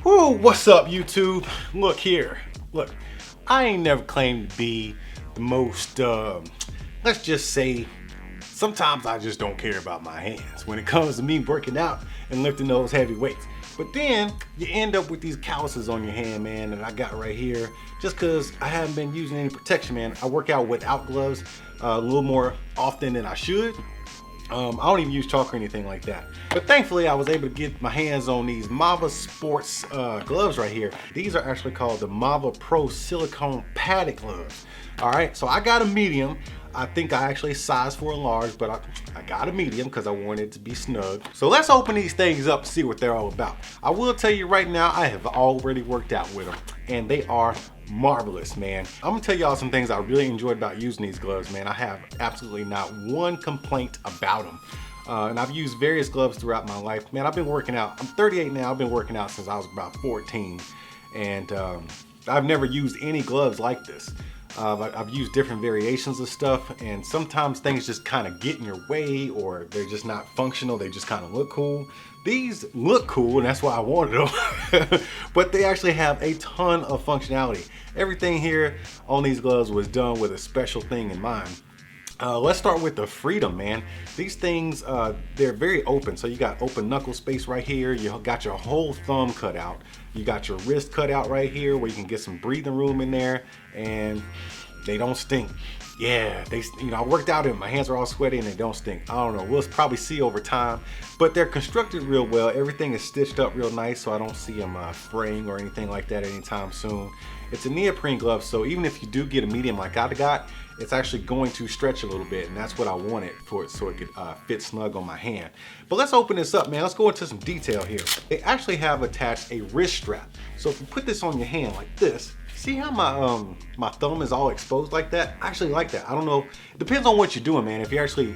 Whoa, what's up, YouTube? Look here. Look, I ain't never claimed to be the most, let's just say, sometimes I just don't care about my hands when it comes to me working out and lifting those heavy weights. But then you end up with these calluses on your hand, man, that I got right here just because I haven't been using any protection, man. I work out without gloves a little more often than I should. I don't even use chalk or anything like that. But thankfully, I was able to get my hands on these MAVA sports gloves right here. These are actually called the MAVA Pro Silicone Padded Gloves. All right, so I got a medium. I think I actually sized for a large, but I got a medium because I wanted it to be snug. So let's open these things up and see what they're all about. I will tell you right now, I have already worked out with them, and they are marvelous, man. I'm gonna tell y'all some things I really enjoyed about using these gloves, man. I have absolutely not one complaint about them. And I've used various gloves throughout my life. Man, I've been working out. I'm 38 now. I've been working out since I was about 14. And I've never used any gloves like this. I've used different variations of stuff, and sometimes things just kind of get in your way, or they're just not functional. They just kind of look cool. These look cool, and that's why I wanted them. But they actually have a ton of functionality. Everything here on these gloves was done with a special thing in mind. Let's start with the freedom, man. These things, they're very open. So you got open knuckle space right here. You got your whole thumb cut out. You got your wrist cut out right here where you can get some breathing room in there, and they don't stink. Yeah, I worked out and my hands are all sweaty and they don't stink. I don't know, we'll probably see over time, but they're constructed real well. Everything is stitched up real nice, so I don't see them fraying or anything like that anytime soon. It's a neoprene glove, so even if you do get a medium like I got, it's actually going to stretch a little bit, and that's what I wanted for it, so it could fit snug on my hand. But let's open this up, man. Let's go into some detail here. They actually have attached a wrist strap. So if you put this on your hand like this, see how my thumb is all exposed like that? I actually like that. I don't know, it depends on what you're doing, man. If you actually,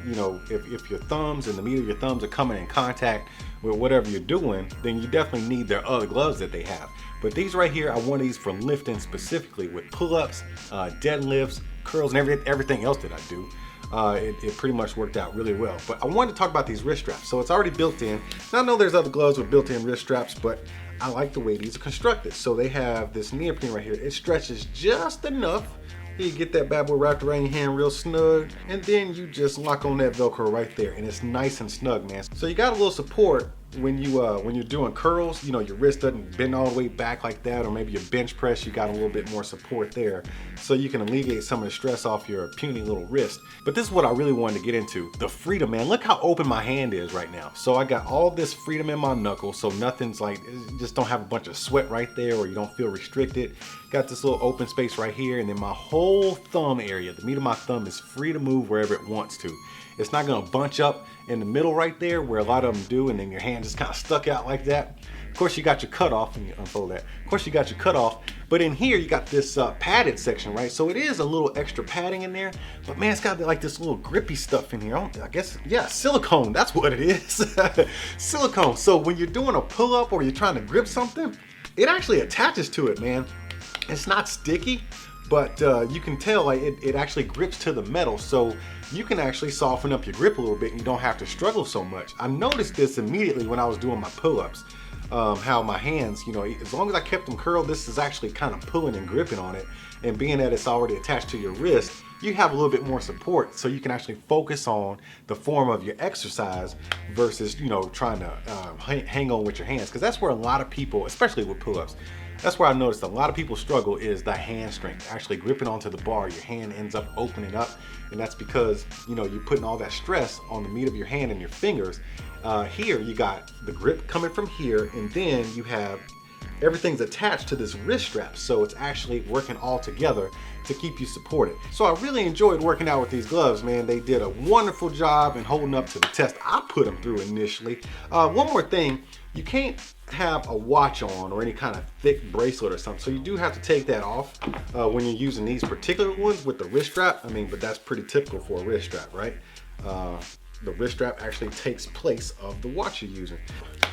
if your thumbs and the meat of your thumbs are coming in contact with whatever you're doing, then you definitely need their other gloves that they have. But these right here, I want these for lifting specifically with pull-ups, deadlifts, curls, and everything else that I do. It pretty much worked out really well. But I wanted to talk about these wrist straps. So it's already built in. Now I know there's other gloves with built-in wrist straps, but I like the way these are constructed. So they have this neoprene right here. It stretches just enough. You get that bad boy wrapped around your hand real snug, and then you just lock on that Velcro right there, and it's nice and snug, man. So you got a little support when you're doing curls. Your wrist doesn't bend all the way back like that, or maybe your bench press, you got a little bit more support there, so you can alleviate some of the stress off your puny little wrist. But this is what I really wanted to get into, the freedom, man. Look how open my hand is right now. So I got all this freedom in my knuckle, so nothing's like, you just don't have a bunch of sweat right there, or you don't feel restricted. Got this little open space right here, and then my whole thumb area, the meat of my thumb, is free to move wherever it wants to. It's not gonna bunch up in the middle right there where a lot of them do, and then your hand just kind of stuck out like that. Of course, you got your cutoff, and you unfold that. Of course, you got your cutoff, but in here you got this padded section, right? So it is a little extra padding in there, but man, it's got like this little grippy stuff in here. I guess, yeah, silicone, that's what it is. Silicone. So when you're doing a pull-up or you're trying to grip something, it actually attaches to it, man. It's not sticky, but you can tell like it actually grips to the metal, so you can actually soften up your grip a little bit and you don't have to struggle so much. I noticed this immediately when I was doing my pull-ups, how my hands, as long as I kept them curled, this is actually kind of pulling and gripping on it, and being that it's already attached to your wrist, you have a little bit more support, so you can actually focus on the form of your exercise versus trying to hang on with your hands, because that's where a lot of people, especially with pull-ups, that's where I noticed a lot of people struggle, is the hand strength. Actually gripping onto the bar, your hand ends up opening up, and that's because you're putting all that stress on the meat of your hand and your fingers. Here you got the grip coming from here, and then you have everything's attached to this wrist strap, so it's actually working all together to keep you supported. So I really enjoyed working out with these gloves, man. They did a wonderful job in holding up to the test I put them through initially. One more thing, you can't have a watch on or any kind of thick bracelet or something, so you do have to take that off when you're using these particular ones with the wrist strap. But that's pretty typical for a wrist strap, right? The wrist strap actually takes place of the watch you're using.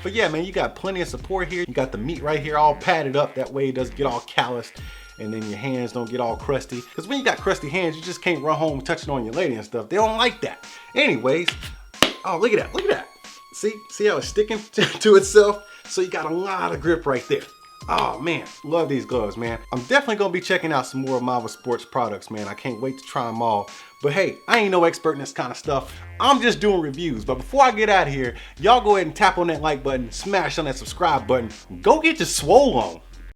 But yeah, man, you got plenty of support here. You got the meat right here all padded up, that way it doesn't get all calloused, and then your hands don't get all crusty. Because when you got crusty hands, you just can't run home touching on your lady and stuff. They don't like that. Anyways, oh, look at that, look at that. See how it's sticking to itself? So you got a lot of grip right there. Oh man, love these gloves, man. I'm definitely gonna be checking out some more MAVA Sports products, man. I can't wait to try them all. But hey, I ain't no expert in this kind of stuff. I'm just doing reviews. But before I get out of here, y'all go ahead and tap on that like button, smash on that subscribe button, go get your swole on.